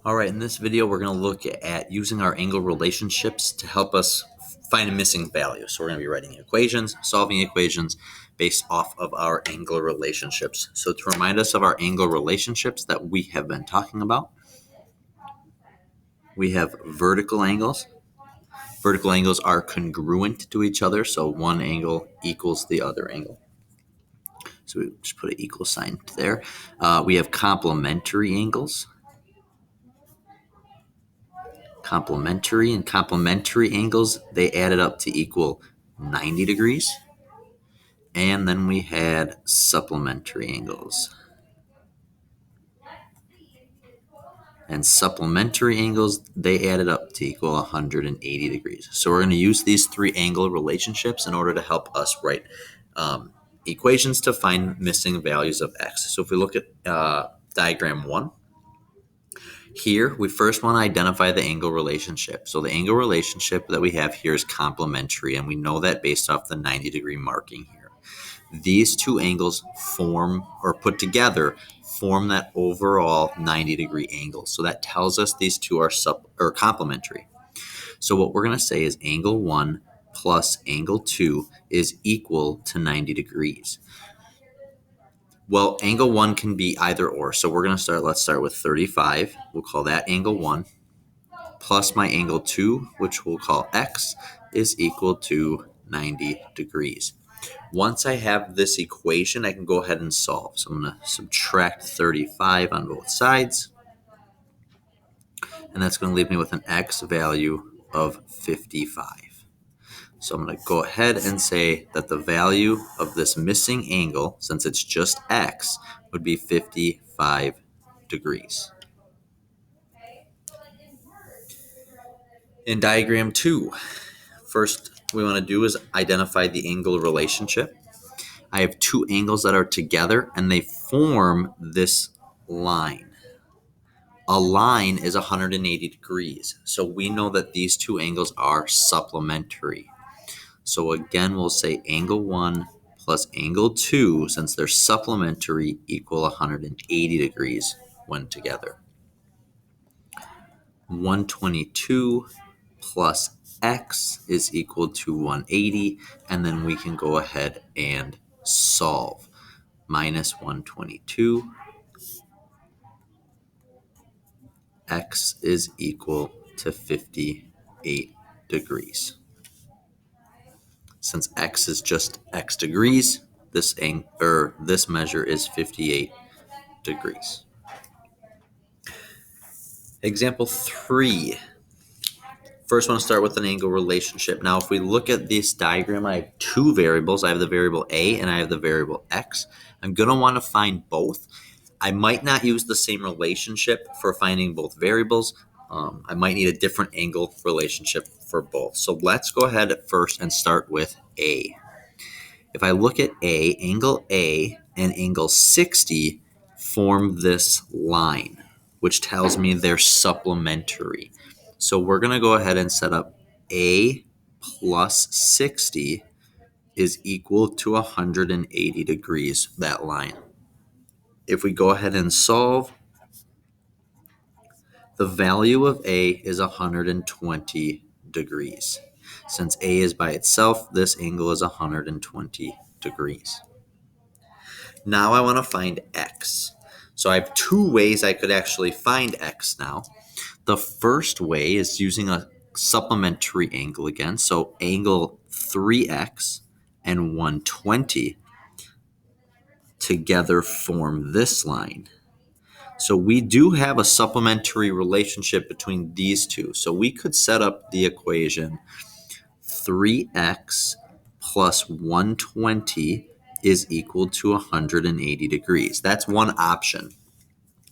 All right, in this video, we're going to look at using our angle relationships to help us find a missing value. So we're going to be writing equations, solving equations based off of our angle relationships. So to remind us of our angle relationships that we have been talking about, we have vertical angles. Vertical angles are congruent to each other, so one angle equals the other angle. So we just put an equal sign there. We have complementary angles. Complementary angles, they added up to equal 90 degrees. And then we had supplementary angles. And supplementary angles, they added up to equal 180 degrees. So we're going to use these three angle relationships in order to help us write equations to find missing values of x. So if we look at diagram 1, here, we first want to identify the angle relationship. So the angle relationship that we have here is complementary, and we know that based off the 90-degree marking here. These two angles form, or put together, form that overall 90-degree angle. So that tells us these two are complementary. So what we're going to say is angle 1 plus angle 2 is equal to 90 degrees. Well, angle 1 can be either or. So we're going to let's start with 35. We'll call that angle 1. Plus my angle 2, which we'll call x, is equal to 90 degrees. Once I have this equation, I can go ahead and solve. So I'm going to subtract 35 on both sides. And that's going to leave me with an x value of 55. So I'm going to go ahead and say that the value of this missing angle, since it's just x, would be 55 degrees. In diagram 2, first we want to do is identify the angle relationship. I have two angles that are together and they form this line. A line is 180 degrees. So we know that these two angles are supplementary. So again, we'll say angle 1 plus angle 2, since they're supplementary, equal 180 degrees when together. 122 plus x is equal to 180, and then we can go ahead and solve. Minus 122, x is equal to 58 degrees. Since x is just x degrees, this measure is 58 degrees. Example 3. First, I want to start with an angle relationship. Now, if we look at this diagram, I have two variables. I have the variable a and I have the variable x. I'm going to want to find both. I might not use the same relationship for finding both variables. I might need a different angle relationship for both. So let's go ahead first and start with a. If I look at angle A and angle 60 form this line, which tells me they're supplementary. So we're going to go ahead and set up A plus 60 is equal to 180 degrees, that line. If we go ahead and solve, the value of A is 120 degrees. Since A is by itself, this angle is 120 degrees. Now I want to find x. So I have two ways I could actually find x now. The first way is using a supplementary angle again. So angle 3x and 120 together form this line. So we do have a supplementary relationship between these two. So we could set up the equation 3x plus 120 is equal to 180 degrees. That's one option.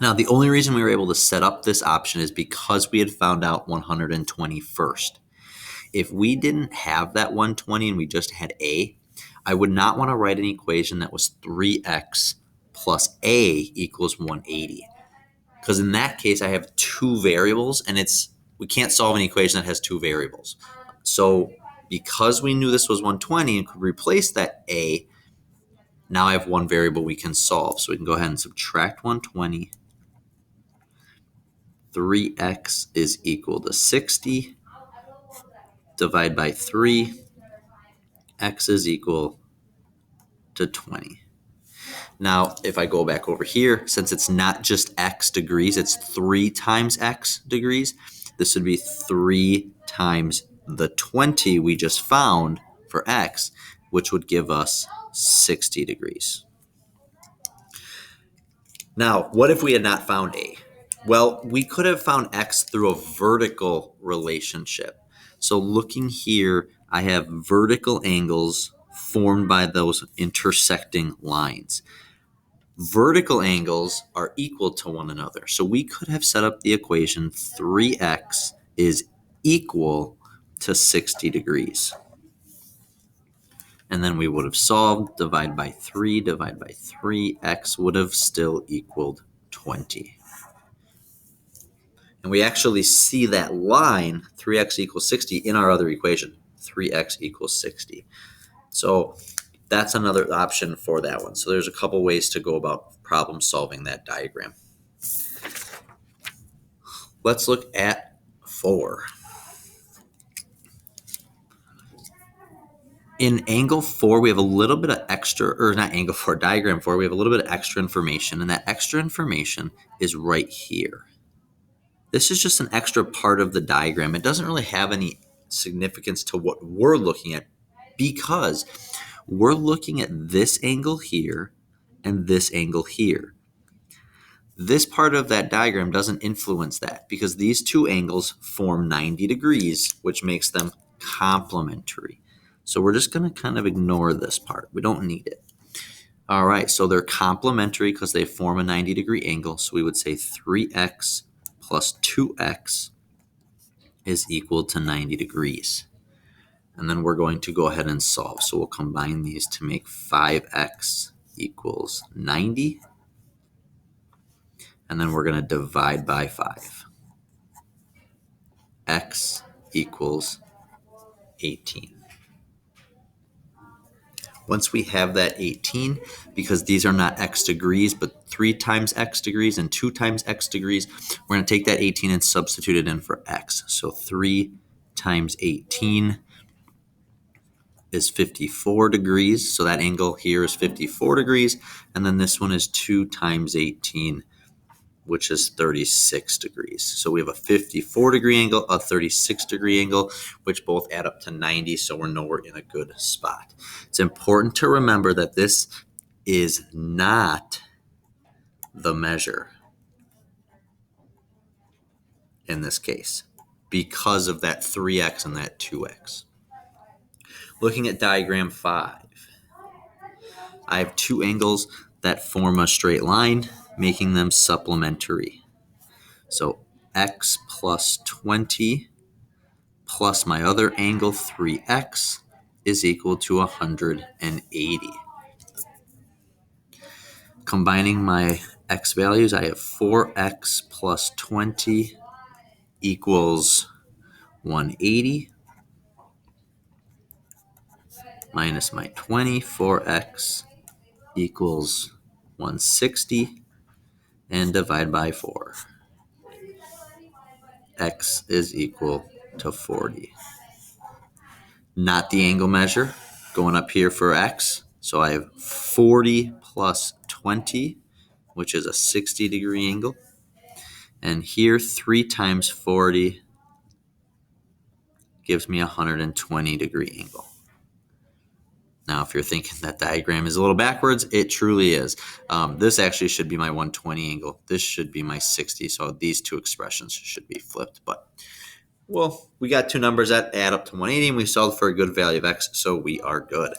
Now, the only reason we were able to set up this option is because we had found out 120 first. If we didn't have that 120 and we just had a, I would not want to write an equation that was 3x plus a equals 180. Because in that case, I have two variables, and we can't solve an equation that has two variables. So because we knew this was 120 and could replace that a, now I have one variable we can solve. So we can go ahead and subtract 120 3x is equal to 60. Divide by 3, x is equal to 20. Now, if I go back over here, since it's not just x degrees, it's 3 times x degrees, this would be 3 times the 20 we just found for x, which would give us 60 degrees. Now, what if we had not found a? Well, we could have found x through a vertical relationship. So looking here, I have vertical angles formed by those intersecting lines. Vertical angles are equal to one another. So we could have set up the equation 3x is equal to 60 degrees. And then we would have solved, divide by 3, x would have still equaled 20. And we actually see that line, 3x equals 60, in our other equation, 3x equals 60. So that's another option for that one. So there's a couple ways to go about problem solving that diagram. Let's look at 4. In angle 4, we have a little bit of extra, or not angle 4, diagram 4, we have a little bit of extra information, and that extra information is right here. This is just an extra part of the diagram. It doesn't really have any significance to what we're looking at because we're looking at this angle here and this angle here. This part of that diagram doesn't influence that because these two angles form 90 degrees, which makes them complementary. So we're just going to kind of ignore this part. We don't need it. All right, so they're complementary because they form a 90-degree angle. So we would say 3x plus 2x is equal to 90 degrees. And then we're going to go ahead and solve. So we'll combine these to make 5x equals 90. And then we're going to divide by 5. X equals 18. Once we have that 18, because these are not x degrees, but 3 times x degrees and 2 times x degrees, we're going to take that 18 and substitute it in for x. So 3 times 18 is 54 degrees. So that angle here is 54 degrees. And then this one is 2 times 18, which is 36 degrees. So we have a 54-degree angle, a 36-degree angle, which both add up to 90, so we're nowhere in a good spot. It's important to remember that this is not the measure in this case because of that 3x and that 2x. Looking at diagram 5, I have two angles that form a straight line, making them supplementary. So x plus 20 plus my other angle 3x is equal to 180. Combining my x values, I have 4x plus 20 equals 180 minus my 20, 4x equals 160, and divide by 4. X is equal to 40. Not the angle measure going up here for x. So I have 40 plus 20, which is a 60-degree angle. And here 3 times 40 gives me a 120-degree angle. Now, if you're thinking that diagram is a little backwards, it truly is. This actually should be my 120 angle. This should be my 60. So these two expressions should be flipped. But, well, we got two numbers that add up to 180, and we solved for a good value of x, so we are good.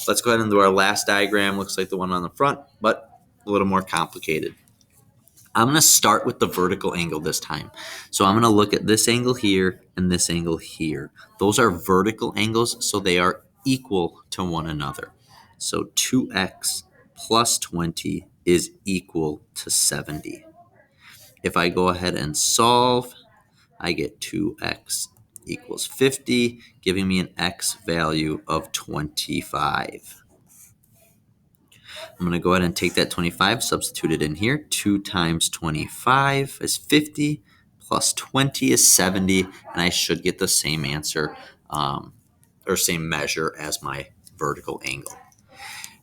Let's go ahead and do our last diagram. Looks like the one on the front, but a little more complicated. I'm going to start with the vertical angle this time. So I'm going to look at this angle here and this angle here. Those are vertical angles, so they are equal to one another. So 2x plus 20 is equal to 70. If I go ahead and solve, I get 2x equals 50, giving me an x value of 25. I'm going to go ahead and take that 25, substitute it in here. 2 times 25 is 50, plus 20 is 70, and I should get the same answer or same measure as my vertical angle.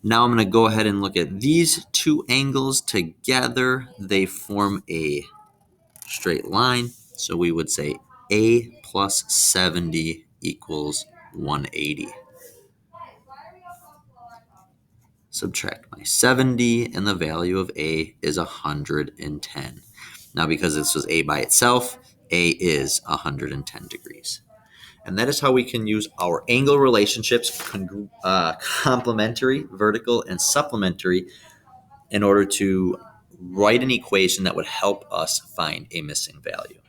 Now I'm going to go ahead and look at these two angles together. They form a straight line. So we would say A plus 70 equals 180. Subtract my 70, and the value of A is 110. Now, because this was A by itself, A is 110 degrees. And that is how we can use our angle relationships, complementary, vertical, and supplementary, in order to write an equation that would help us find a missing value.